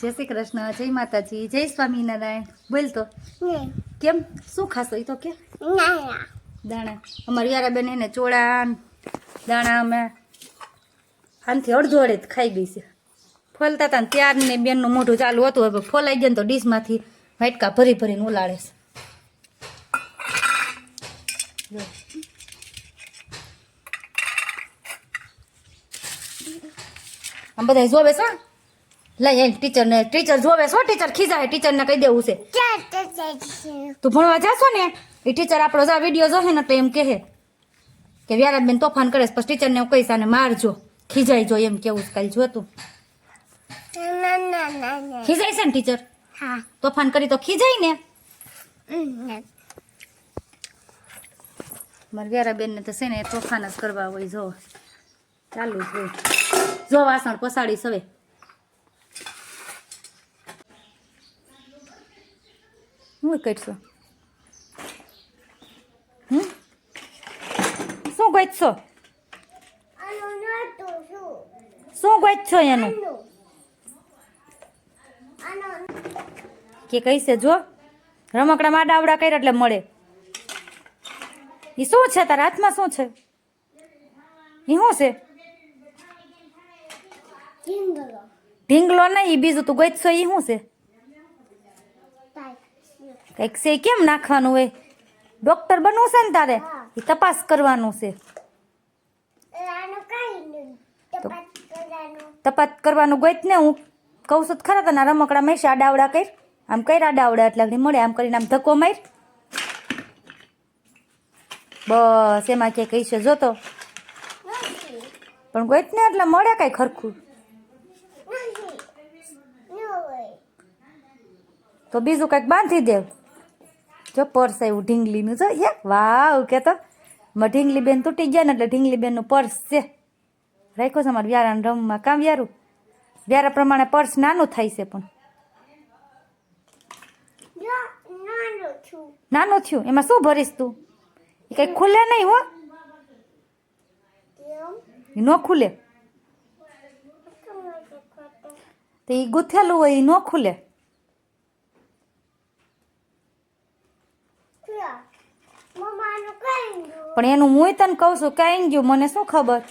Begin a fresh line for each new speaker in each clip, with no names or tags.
જય શ્રી કૃષ્ણ, જય માતાજી, જય સ્વામિનારાયણ. બોલ તો કેમ શું ખાશો? એ તો કે દાણા. અમારી યારાબેન એને ચોળા દાણા અમે આનથી અડધો અડે જ ખાઈ ગઈ છે. ફોલતા હતા ને ત્યારને બેનનું મોઢું ચાલુ હતું. હવે ફોલાઈ ગયા ને તો ડીશમાંથી વાટકા ભરી ભરીને ઉલાડે છે. આમ બધા જોવે છો લઈ આવીને ટીચર જોવે છો. ટીચર ખીજાય, ટીચરને કહી દેવું છે તું ભણવા જાશો ને એ ટીચર આપણો આ વિડીયો જોશે ને તો એમ કહે કે વ્યારાબેન તોફાન કરે પછી ટીચરને એવું કહીશ આને મારજો, ખીજાઈ જો એમ કેવું કાલ જોતું. ખીજાય છે ને ટીચર? હા. તોફાન કરી તો ખીજાય ને. મારા વ્યારાબેનને તો છે ને તોફાન જ કરવા હોય. જો ચાલુ જ હોય. જો વાસણ પસાડીશ હવે. હું કરશો? શું ગોઈશો? શું ગોઈશો એનું કે કહીશે જો રમકડા માડા આવડા કર્યા એટલે મળે. એ શું છે તારા હાથમાં? શું છે એ? શું છે? ઢીંગલો નહીં, એ બીજું તું ગોઈશો એ શું છે? કંઈક છે કેમ નાખવાનું હોય? ડોક્ટર બનવું છે ને તારે? એ તપાસ કરવાનું છે. તપાસ કરવાનું ગોઈત ને. હું કહું છું ખરા તને રમકડા મેં આડાવડા કર. આમ કઈ આડાવડા એટલે મળે. આમ કરીને આમ ધક્કો માર. બસ એમાં ક્યાંક કઈ છે જોતો પણ ગોઈત ને એટલે મળે કઈ ખરખું. તો બીજું કંઈક બાંધી દેવ. જો પર્સ આવ્યું ઢીંગલીનું. જો એ વાવ કે તો ઢીંગલી બેન તૂટી ગયા ને એટલે ઢીંગલી બેનનું પર્સ છે. રાખ્યો છે અમારે વ્યારાને રમમાં. કામ વ્યારું વ્યારા પ્રમાણે પર્સ નાનું થાય છે પણ નાનું થયું. એમાં શું ભરીશ તું? એ કંઈ ખુલે નહીં હો. એ ન ખુલે. તો એ ગૂંથેલું હોય એ ન ખુલે. પણ એનું હું તને કહું છું કઈ ગયું મને શું ખબર.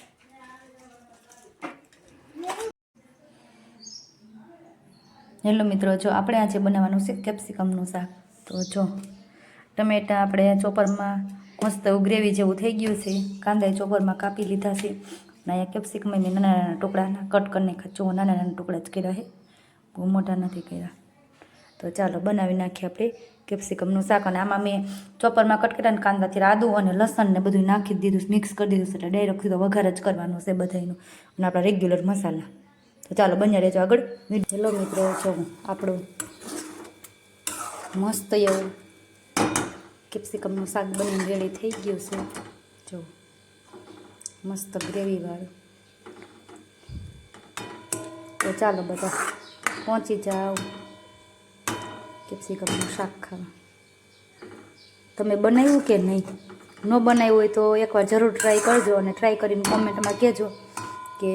હેલો મિત્રો, જો આપણે આજે બનાવવાનું છે કેપ્સિકમનું શાક. તો જો ટમેટા આપણે ચોપરમાં મસ્ત ગ્રેવી જેવું થઈ ગયું છે. કાંદા ચોપરમાં કાપી લીધા છે. અને અહીંયા કેપ્સિકમ મેં નાના નાના ટુકડાના કટ કરી નાખ્યા. જો નાના નાના ટુકડા જ કર્યા છે, બહુ મોટા નથી કર્યા. તો ચાલો બનાવી નાખીએ આપણે કેપ્સિકમનું શાક. અને આમાં મેં ચોપરમાં કટ કર્યા કાંદાથી આદું અને લસણ ને બધું નાખી દીધું, મિક્સ કરી દીધું છે. એટલે ડાયરેક્ટ સીધો વઘાર જ કરવાનું છે બધાનું. અને આપણા રેગ્યુલર મસાલા. તો ચાલો બન્યા રહેજો આગળ. હેલો મિત્રો, જો આપણું મસ્ત એવું કેપ્સિકમનું શાક બનીને રેડી થઈ ગયું છે. જો મસ્ત ગ્રેવીવાળું. તો ચાલો બધા પહોંચી જાઓ કેપ્સિકમનું શાક ખાવા. તમે બનાવ્યું કે નહીં? ન બનાવ્યું હોય તો એકવાર જરૂર ટ્રાય કરજો. અને ટ્રાય કરીને કોમેન્ટમાં કહેજો કે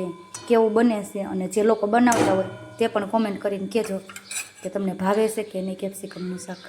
કેવું બને છે. અને જે લોકો બનાવતા હોય તે પણ કોમેન્ટ કરીને કહેજો કે તમને ભાવે છે કે નહીં કેપ્સિકમનું શાક.